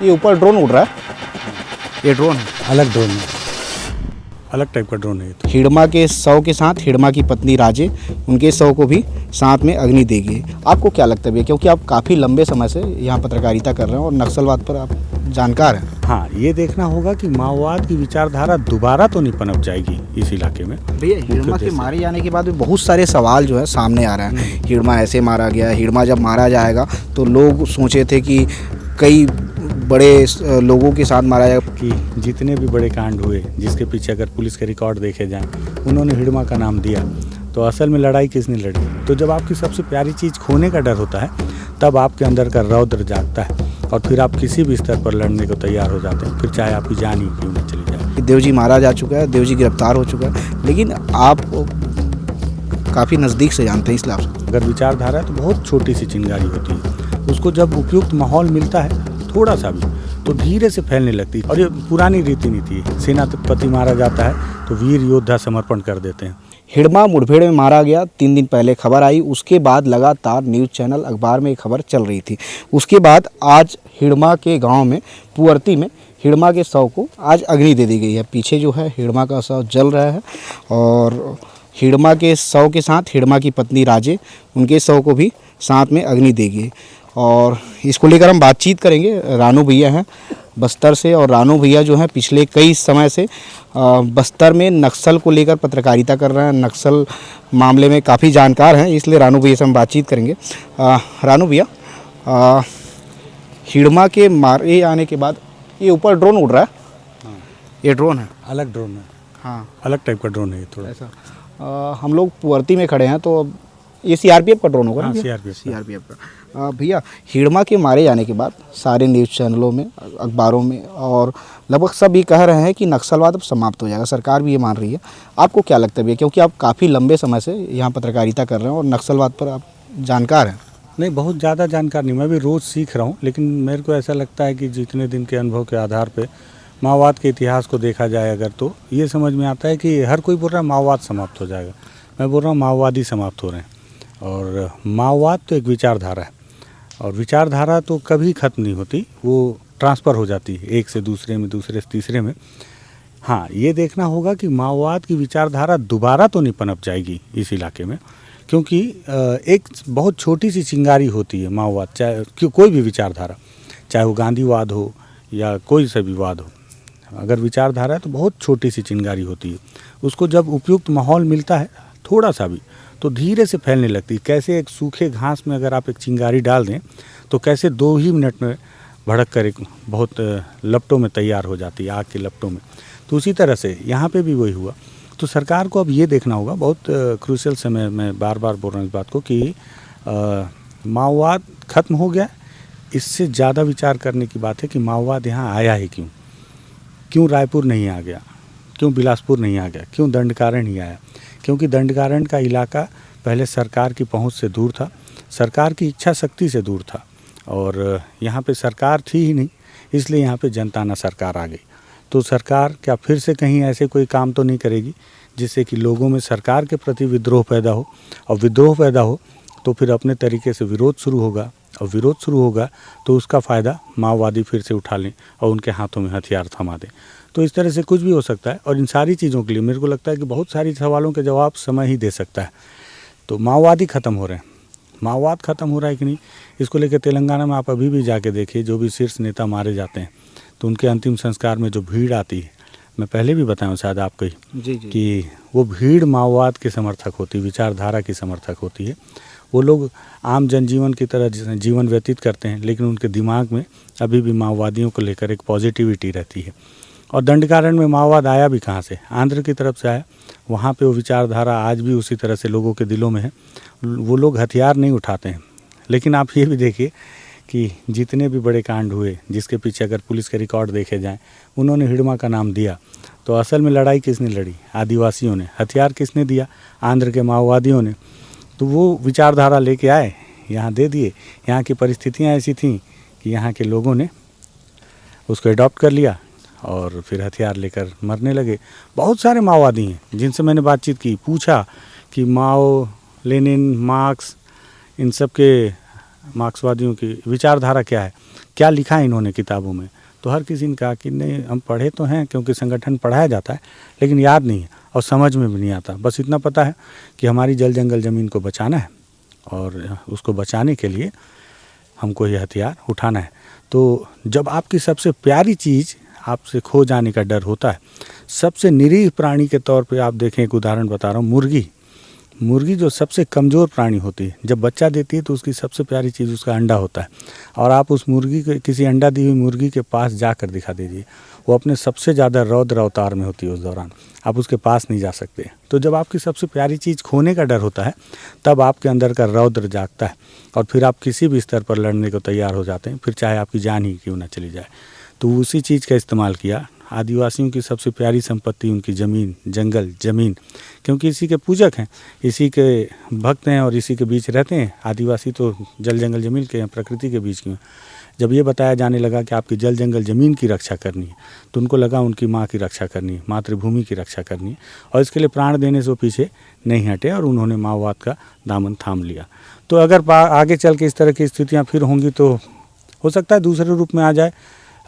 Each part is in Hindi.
ये ऊपर ड्रोन उड़ रहा है, ये ड्रोन है। अलग ड्रोन है, अलग टाइप का ड्रोन है ये तो। हिडमा के शव के साथ हिडमा की पत्नी राजे, उनके शव को भी साथ में अग्नि देगी। आपको क्या लगता है भैया, क्योंकि आप काफ़ी लंबे समय से यहाँ पत्रकारिता कर रहे हैं और नक्सलवाद पर आप जानकार हैं। हाँ, ये देखना होगा कि माओवाद की विचारधारा दोबारा तो नहीं पनप जाएगी इस इलाके में। भैया हिडमा के मारे जाने के बाद भी बहुत सारे सवाल जो है सामने आ रहे हैं। हिडमा ऐसे मारा गया, हिडमा जब मारा जाएगा तो लोग सोचे थे कि कई बड़े लोगों के साथ मारा जाएगा। कि जितने भी बड़े कांड हुए जिसके पीछे अगर पुलिस के रिकॉर्ड देखे जाएं, उन्होंने हिडमा का नाम दिया, तो असल में लड़ाई किसने लड़ी? तो जब आपकी सबसे प्यारी चीज़ खोने का डर होता है, तब आपके अंदर का रौद्र जागता है और फिर आप किसी भी स्तर पर लड़ने को तैयार हो जाते हैं, फिर चाहे आपकी जान ही क्यों न चली जाए। देव जी मारा जा चुका है, देव जी गिरफ्तार हो चुका है, लेकिन आप काफ़ी नज़दीक से जानते हैं, इसलिए आप अगर विचारधारा है तो बहुत छोटी सी चिंगारी होती है, उसको जब उपयुक्त माहौल मिलता है थोड़ा सा भी, तो धीरे से फैलने लगती है। और ये पुरानी रीति नीति है, सेनापति मारा जाता है तो वीर योद्धा समर्पण कर देते हैं। हिडमा मुठभेड़ में मारा गया 3 दिन पहले खबर आई, उसके बाद लगातार न्यूज़ चैनल अखबार में खबर चल रही थी। उसके बाद आज हिडमा के गांव में पुअर्ती में हिडमा के शव को आज अग्नि दे दी गई है। पीछे जो है हिडमा का शव जल रहा है और हिडमा के शव के साथ हिडमा की पत्नी राजे, उनके शव को भी साथ में अग्नि देगी। और इसको लेकर हम बातचीत करेंगे। रानू भैया हैं बस्तर से, और रानू भैया जो हैं पिछले कई समय से बस्तर में नक्सल को लेकर पत्रकारिता कर रहे हैं, नक्सल मामले में काफ़ी जानकार हैं, इसलिए रानू भैया से हम बातचीत करेंगे। रानू भैया, हिडमा के मारे आने के बाद ये ऊपर ड्रोन उड़ रहा है। हाँ, ये ड्रोन है। अलग ड्रोन है। हाँ, अलग टाइप का ड्रोन है ये थोड़ा ऐसा। हम लोग पुअर्ती में खड़े हैं, तो ये सीआरपीएफ का ड्रोन होगा ना? हाँ, सीआरपीएफ का। भैया हिडमा के मारे जाने के बाद सारे न्यूज़ चैनलों में, अखबारों में और लगभग सब ये कह रहे हैं कि नक्सलवाद अब समाप्त हो जाएगा, सरकार भी ये मान रही है। आपको क्या लगता है भैया, क्योंकि आप काफ़ी लंबे समय से यहाँ पत्रकारिता कर रहे हैं और नक्सलवाद पर आप जानकार हैं? नहीं, बहुत ज़्यादा जानकार नहीं, मैं भी रोज़ सीख रहा हूँ, लेकिन मेरे को ऐसा लगता है कि जितने दिन के अनुभव के आधार पर माओवाद के इतिहास को देखा जाए अगर, तो ये समझ में आता है कि हर कोई बोल रहा है माओवाद समाप्त हो जाएगा, मैं बोल रहा हूँ माओवादी समाप्त हो रहे हैं। और माओवाद तो एक विचारधारा है, और विचारधारा तो कभी ख़त्म नहीं होती, वो ट्रांसफ़र हो जाती है एक से दूसरे में, दूसरे से तीसरे में। हाँ, ये देखना होगा कि माओवाद की विचारधारा दोबारा तो नहीं पनप जाएगी इस इलाके में, क्योंकि एक बहुत छोटी सी चिंगारी होती है माओवाद, चाहे कोई भी विचारधारा, चाहे वो गांधीवाद हो या कोई सा भी वाद हो, अगर विचारधारा है तो बहुत छोटी सी चिंगारी होती है, उसको जब उपयुक्त माहौल मिलता है थोड़ा सा भी, तो धीरे से फैलने लगती है। कैसे एक सूखे घास में अगर आप एक चिंगारी डाल दें तो कैसे 2 ही मिनट में भड़क कर एक बहुत लपटों में तैयार हो जाती है, आग के लपटों में। तो उसी तरह से यहाँ पे भी वही हुआ। तो सरकार को अब ये देखना होगा, बहुत क्रूशियल समय में बार बार बोल रहा हूँ इस बात को, कि माओवाद खत्म हो गया। इससे ज़्यादा विचार करने की बात है कि माओवाद यहाँ आया है क्यों रायपुर नहीं आ गया, क्यों बिलासपुर नहीं आ गया, क्यों दंडकारण्य नहीं आया? क्योंकि दंडकारण्य का इलाका पहले सरकार की पहुंच से दूर था, सरकार की इच्छा शक्ति से दूर था, और यहाँ पे सरकार थी ही नहीं, इसलिए यहाँ पे जनताना सरकार आ गई। तो सरकार क्या फिर से कहीं ऐसे कोई काम तो नहीं करेगी जिससे कि लोगों में सरकार के प्रति विद्रोह पैदा हो, और विद्रोह पैदा हो तो फिर अपने तरीके से विरोध शुरू होगा, और विरोध शुरू होगा तो उसका फ़ायदा माओवादी फिर से उठा लें और उनके हाथों में हथियार थमा दें। तो इस तरह से कुछ भी हो सकता है, और इन सारी चीज़ों के लिए मेरे को लगता है कि बहुत सारी सवालों के जवाब समय ही दे सकता है। तो माओवादी ख़त्म हो रहे हैं, माओवाद ख़त्म हो रहा है कि नहीं, इसको लेकर तेलंगाना में आप अभी भी जाके देखिए, जो भी शीर्ष नेता मारे जाते हैं तो उनके अंतिम संस्कार में जो भीड़ आती है, मैं पहले भी बताया शायद आपको ही कि वो भीड़ माओवाद के समर्थक होती है, विचारधारा की समर्थक होती है। वो लोग आम जनजीवन की तरह जीवन व्यतीत करते हैं, लेकिन उनके दिमाग में अभी भी माओवादियों को लेकर एक पॉजिटिविटी रहती है। और दंडकारण्य में माओवाद आया भी कहाँ से? आंध्र की तरफ से आया। वहाँ पे वो विचारधारा आज भी उसी तरह से लोगों के दिलों में है। वो लोग हथियार नहीं उठाते हैं, लेकिन आप ये भी देखिए कि जितने भी बड़े कांड हुए जिसके पीछे अगर पुलिस के रिकॉर्ड देखे जाएं, उन्होंने हिडमा का नाम दिया, तो असल में लड़ाई किसने लड़ी? आदिवासियों ने। हथियार किसने दिया? आंध्र के माओवादियों ने। तो वो विचारधारा लेके आए, यहाँ दे दिए। यहाँ की परिस्थितियाँ ऐसी थीं कि यहाँ के लोगों ने उसको अडॉप्ट कर लिया और फिर हथियार लेकर मरने लगे। बहुत सारे माओवादी हैं जिनसे मैंने बातचीत की, पूछा कि माओ, लेनिन, मार्क्स, इन सब के मार्क्सवादियों की विचारधारा क्या है, क्या लिखा है इन्होंने किताबों में। तो हर किसी ने कहा कि नहीं, हम पढ़े तो हैं क्योंकि संगठन पढ़ाया जाता है, लेकिन याद नहीं है और समझ में भी नहीं आता। बस इतना पता है कि हमारी जल जंगल ज़मीन को बचाना है और उसको बचाने के लिए हमको ये हथियार उठाना है। तो जब आपकी सबसे प्यारी चीज़ आपसे खो जाने का डर होता है, सबसे निरीह प्राणी के तौर पे आप देखें, एक उदाहरण बता रहा हूँ, मुर्गी जो सबसे कमज़ोर प्राणी होती है, जब बच्चा देती है तो उसकी सबसे प्यारी चीज़ उसका अंडा होता है। और आप उस मुर्गी के, किसी अंडा दी हुई मुर्गी के पास जाकर दिखा दीजिए, वो अपने सबसे ज़्यादा रौद्र अवतार में होती है, उस दौरान आप उसके पास नहीं जा सकते। तो जब आपकी सबसे प्यारी चीज़ खोने का डर होता है, तब आपके अंदर का रौद्र जागता है और फिर आप किसी भी स्तर पर लड़ने को तैयार हो जाते हैं, फिर चाहे आपकी जान ही क्यों ना चली जाए। तो उसी चीज़ का इस्तेमाल किया। आदिवासियों की सबसे प्यारी संपत्ति उनकी ज़मीन, जंगल, ज़मीन, क्योंकि इसी के पूजक हैं, इसी के भक्त हैं और इसी के बीच रहते हैं। आदिवासी तो जल जंगल ज़मीन के हैं, प्रकृति के बीच के हैं। जब ये बताया जाने लगा कि आपकी जल जंगल ज़मीन की रक्षा करनी है, तो उनको लगा उनकी माँ की रक्षा करनी है, मातृभूमि की रक्षा करनी है, और इसके लिए प्राण देने से वो पीछे नहीं हटे और उन्होंने माओवाद का दामन थाम लिया। तो अगर आगे चल के इस तरह की स्थितियाँ फिर होंगी तो हो सकता है दूसरे रूप में आ जाए,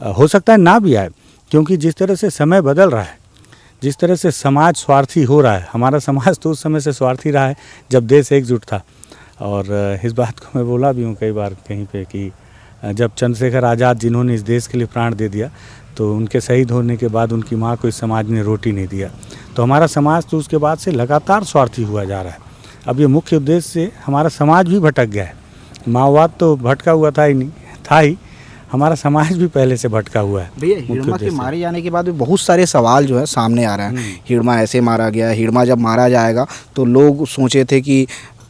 हो सकता है ना भी आए, क्योंकि जिस तरह से समय बदल रहा है, जिस तरह से समाज स्वार्थी हो रहा है, हमारा समाज तो उस समय से स्वार्थी रहा है जब देश एकजुट था। और इस बात को मैं बोला भी हूँ कई बार कहीं पे कि जब चंद्रशेखर आज़ाद, जिन्होंने इस देश के लिए प्राण दे दिया, तो उनके शहीद होने के बाद उनकी माँ को इस समाज ने रोटी नहीं दिया। तो हमारा समाज तो उसके बाद से लगातार स्वार्थी हुआ जा रहा है। अब ये मुख्य उद्देश्य से हमारा समाज भी भटक गया है। माओवाद तो भटका हुआ था ही नहीं, था ही, हमारा समाज भी पहले से भटका हुआ है। भैया, हिड़मा के मारे जाने के बाद भी बहुत सारे सवाल जो है सामने आ रहे हैं। हिड़मा ऐसे मारा गया, हिड़मा जब मारा जाएगा तो लोग सोचे थे कि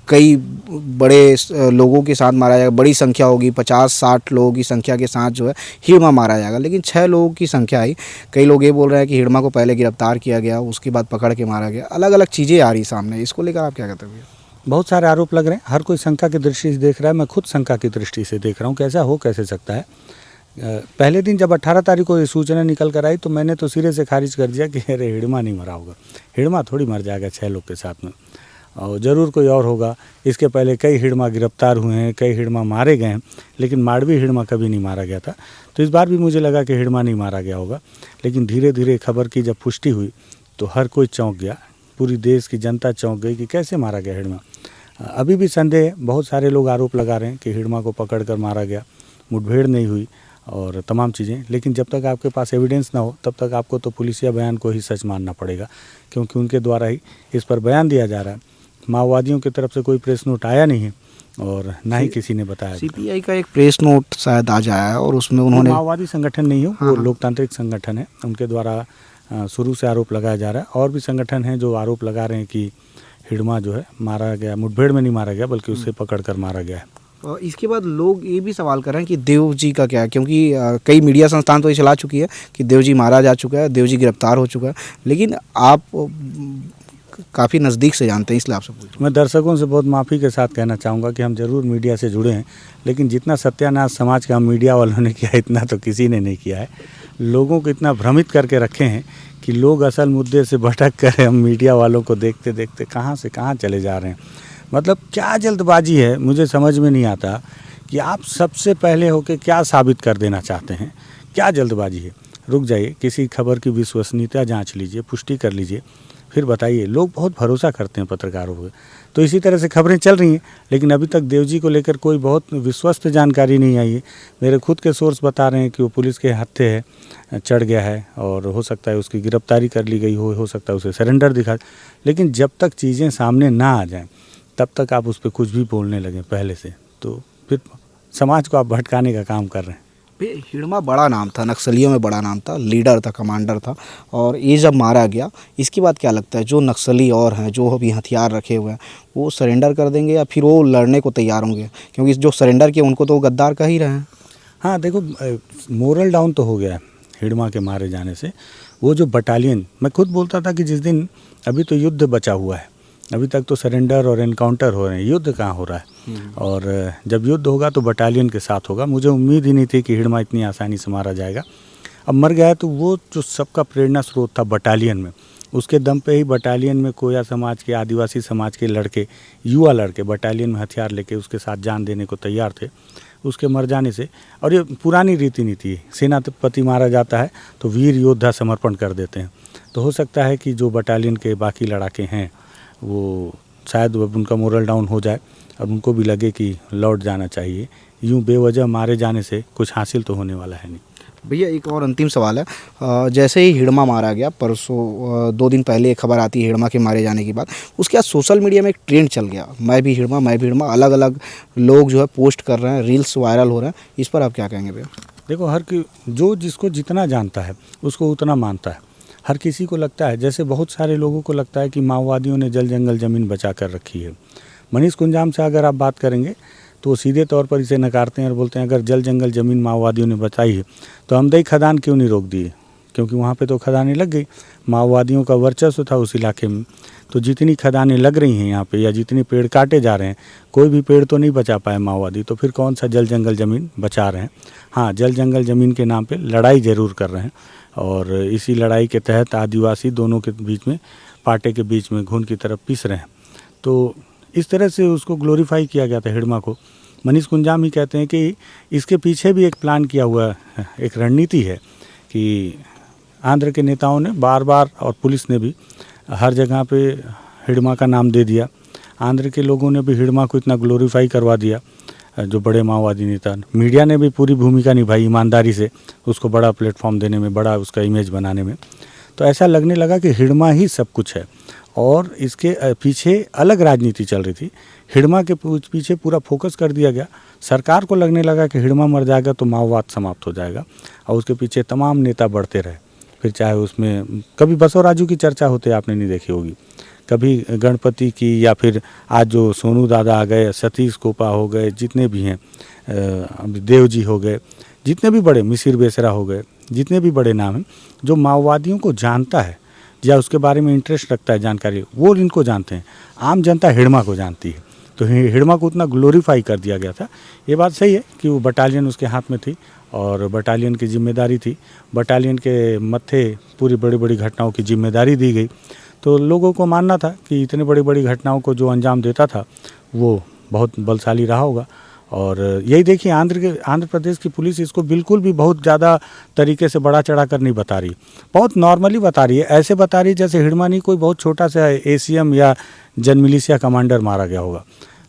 कई बड़े लोगों के साथ मारा जाएगा, बड़ी संख्या होगी, 50-60 लोगों की संख्या के साथ जो है हिड़मा मारा जाएगा, लेकिन 6 लोगों की संख्या आई। कई लोग ये बोल रहे हैं कि हिड़मा को पहले गिरफ्तार किया गया, उसके बाद पकड़ के मारा गया। अलग अलग चीज़ें आ रही सामने, इसको लेकर आप क्या कहते हैं भैया? बहुत सारे आरोप लग रहे हैं, हर कोई शंका की दृष्टि से देख रहा है। मैं खुद शंका की दृष्टि से देख रहा हूँ, कैसा हो कैसे सकता है। पहले दिन जब 18 तारीख को ये सूचना निकल कर आई तो मैंने तो सिरे से खारिज कर दिया कि अरे हिड़मा नहीं मरा होगा, हिड़मा थोड़ी मर जाएगा 6 लोग के साथ में, और ज़रूर कोई और होगा। इसके पहले कई हिड़मा गिरफ्तार हुए हैं, कई हिड़मा मारे गए हैं, लेकिन माड़वी हिड़मा कभी नहीं मारा गया था। तो इस बार भी मुझे लगा कि हिड़मा नहीं मारा गया होगा, लेकिन धीरे धीरे खबर की जब पुष्टि हुई तो हर कोई चौंक गया, पूरी देश की जनता चौंक गई कि कैसे मारा गया हिड़मा। अभी भी संदेह है, बहुत सारे लोग आरोप लगा रहे हैं कि हिड़मा को पकड़ कर मारा गया, मुठभेड़ नहीं हुई और तमाम चीज़ें, लेकिन जब तक आपके पास एविडेंस ना हो तब तक आपको तो पुलिसिया बयान को ही सच मानना पड़ेगा, क्योंकि उनके द्वारा ही इस पर बयान दिया जा रहा है। माओवादियों की तरफ से कोई प्रेस नोट आया नहीं है और ना ही किसी ने बताया। सीपीआई का एक प्रेस नोट शायद आज आया है और उसमें उन्होंने, माओवादी संगठन नहीं हो, वो लोकतांत्रिक संगठन है, उनके द्वारा शुरू से आरोप लगाया जा रहा है। और भी संगठन हैं जो आरोप लगा रहे हैं कि हिड़मा जो है मारा गया, मुठभेड़ में नहीं मारा गया बल्कि उसे पकड़ कर मारा गया है। और इसके बाद लोग ये भी सवाल कर रहे हैं कि देव जी का क्या है, क्योंकि कई मीडिया संस्थान तो ये चला चुकी है कि देव जी मारा जा चुका है, देव जी गिरफ्तार हो चुका है, लेकिन आप काफ़ी नज़दीक से जानते हैं, इसलिए आपसे पूछ रहा हूं। मैं दर्शकों से बहुत माफ़ी के साथ कहना चाहूँगा कि हम ज़रूर मीडिया से जुड़े हैं, लेकिन जितना सत्यानाश समाज का मीडिया वालों ने किया इतना तो किसी ने नहीं किया है। लोगों को इतना भ्रमित करके रखे हैं कि लोग असल मुद्दे से भटक कर हम मीडिया वालों को देखते देखते कहाँ से कहाँ चले जा रहे हैं। मतलब क्या जल्दबाजी है, मुझे समझ में नहीं आता कि आप सबसे पहले होकर क्या साबित कर देना चाहते हैं, क्या जल्दबाजी है। रुक जाइए, किसी खबर की विश्वसनीयता जांच लीजिए, पुष्टि कर लीजिए, फिर बताइए। लोग बहुत भरोसा करते हैं पत्रकारों पर, तो इसी तरह से खबरें चल रही हैं, लेकिन अभी तक देव जी को लेकर कोई बहुत विश्वस्त जानकारी नहीं आई है। मेरे खुद के सोर्स बता रहे हैं कि वो पुलिस के हत्थे है, चढ़ गया है और हो सकता है उसकी गिरफ्तारी कर ली गई हो सकता है उसे सरेंडर दिखा। लेकिन जब तक चीज़ें सामने ना आ जाएं तब तक आप उस पर कुछ भी बोलने लगें पहले से, तो फिर समाज को आप भटकाने का काम कर रहे हैं। हिड़मा बड़ा नाम था, नक्सलियों में बड़ा नाम था, लीडर था, कमांडर था, और ये जब मारा गया इसके बाद क्या लगता है जो नक्सली और हैं जो अभी हथियार रखे हुए हैं वो सरेंडर कर देंगे या फिर वो लड़ने को तैयार होंगे? क्योंकि जो सरेंडर किए उनको तो गद्दार कह ही रहे हैं। हाँ देखो, मोरल डाउन तो हो गया है हिड़मा के मारे जाने से। वो जो बटालियन, मैं खुद बोलता था कि जिस दिन, अभी तो युद्ध बचा हुआ है, अभी तक तो सरेंडर और एनकाउंटर हो रहे हैं, युद्ध कहाँ हो रहा है। और जब युद्ध होगा तो बटालियन के साथ होगा। मुझे उम्मीद ही नहीं थी कि हिड़मा इतनी आसानी से मारा जाएगा। अब मर गया है तो वो जो सबका प्रेरणा स्रोत था बटालियन में, उसके दम पे ही बटालियन में कोया समाज के, आदिवासी समाज के लड़के, युवा लड़के बटालियन में हथियार लेके उसके साथ जान देने को तैयार थे। उसके मर जाने से, और ये पुरानी रीति नीति है, सेनापति मारा जाता है तो वीर योद्धा समर्पण कर देते हैं। तो हो सकता है कि जो बटालियन के बाकी लड़ाके हैं वो शायद उनका मोरल डाउन हो जाए और उनको भी लगे कि लौट जाना चाहिए। यूँ बेवजह मारे जाने से कुछ हासिल तो होने वाला है नहीं। भैया एक और अंतिम सवाल है, जैसे ही हिड़मा मारा गया परसों 2 दिन पहले एक खबर आती है हिड़मा के मारे जाने के बाद, उसके बाद सोशल मीडिया में एक ट्रेंड चल गया, मैं भी हिड़मा, अलग अलग लोग जो है पोस्ट कर रहे हैं, रील्स वायरल हो रहे हैं, इस पर आप क्या कहेंगे भैया? देखो, हर की जो जिसको जितना जानता है उसको उतना मानता है। हर किसी को लगता है, जैसे बहुत सारे लोगों को लगता है कि माओवादियों ने जल जंगल ज़मीन बचा कर रखी है। मनीष कुंजाम से अगर आप बात करेंगे तो वो सीधे तौर पर इसे नकारते हैं और बोलते हैं अगर जल जंगल ज़मीन माओवादियों ने बचाई है तो हमदई खदान क्यों नहीं रोक दिए, क्योंकि वहाँ पे तो खदानें लग गई, माओवादियों का वर्चस्व था उस इलाके में। तो जितनी खदानें लग रही हैं यहाँ पे या जितने पेड़ काटे जा रहे हैं, कोई भी पेड़ तो नहीं बचा पाए माओवादी, तो फिर कौन सा जल जंगल ज़मीन बचा रहे हैं। हाँ, जल जंगल ज़मीन के नाम पे लड़ाई ज़रूर कर रहे हैं और इसी लड़ाई के तहत आदिवासी दोनों के बीच में, पाटे के बीच में घुन की तरफ पिस रहे हैं। तो इस तरह से उसको ग्लोरीफाई किया गया था हिड़मा को। मनीष कुंजाम ही कहते हैं कि इसके पीछे भी एक प्लान किया हुआ एक रणनीति है कि आंध्र के नेताओं ने बार बार और पुलिस ने भी हर जगह पे हिड़मा का नाम दे दिया। आंध्र के लोगों ने भी हिड़मा को इतना ग्लोरीफाई करवा दिया, जो बड़े माओवादी नेता। मीडिया ने भी पूरी भूमिका निभाई ईमानदारी से, उसको बड़ा प्लेटफॉर्म देने में, बड़ा उसका इमेज बनाने में। तो ऐसा लगने लगा कि हिड़मा ही सब कुछ है और इसके पीछे अलग राजनीति चल रही थी। हिड़मा के पीछे पूरा फोकस कर दिया गया। सरकार को लगने लगा कि हिड़मा मर जाएगा तो माओवाद समाप्त हो जाएगा और उसके पीछे तमाम नेता बढ़ते रहे। फिर चाहे उसमें कभी बसवराजू की चर्चा होते आपने नहीं देखी होगी, कभी गणपति की, या फिर आज जो सोनू दादा आ गए, सतीश कोपा हो गए, जितने भी हैं, देव जी हो गए, जितने भी बड़े, मिसिर बेसरा हो गए, जितने भी बड़े नाम हैं, जो माओवादियों को जानता है या उसके बारे में इंटरेस्ट रखता है जानकारी, वो इनको जानते हैं। आम जनता हिड़मा को जानती है। तो हिड़मा को उतना ग्लोरीफाई कर दिया गया था। ये बात सही है कि वो बटालियन उसके हाथ में थी और बटालियन की जिम्मेदारी थी, बटालियन के मत्थे पूरी बड़ी बड़ी घटनाओं की जिम्मेदारी दी गई। तो लोगों को मानना था कि इतनी बड़ी बड़ी घटनाओं को जो अंजाम देता था वो बहुत बलशाली रहा होगा। और यही देखिए, आंध्र प्रदेश की पुलिस इसको बिल्कुल भी बहुत ज़्यादा तरीके से बड़ा चढ़ा कर नहीं बता रही, बहुत नॉर्मली बता रही है। ऐसे बता रही है जैसे हिड़मा नहीं कोई बहुत छोटा सा ACM या जन मिलिशिया कमांडर मारा गया होगा।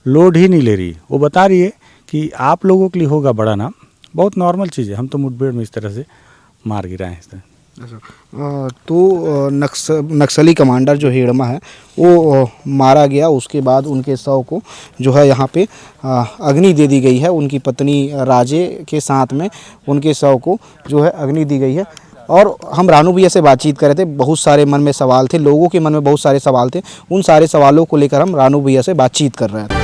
लोड ही नहीं ले रही, वो बता रही है कि आप लोगों के लिए होगा बड़ा नाम, बहुत नॉर्मल चीज़ है, हम तो मुठभेड़ में इस तरह से मार गिराए हैं इस तरह। तो नक्सली कमांडर जो हिड़मा है वो मारा गया, उसके बाद उनके शव को जो है यहाँ पे अग्नि दे दी गई है। उनकी पत्नी राजे के साथ में उनके शव को जो है अग्नि दी गई है। और हम रानू भैया से बातचीत कर रहे थे, बहुत सारे मन में सवाल थे, लोगों के मन में बहुत सारे सवाल थे, उन सारे सवालों को लेकर हम रानू भैया से बातचीत कर रहे थे।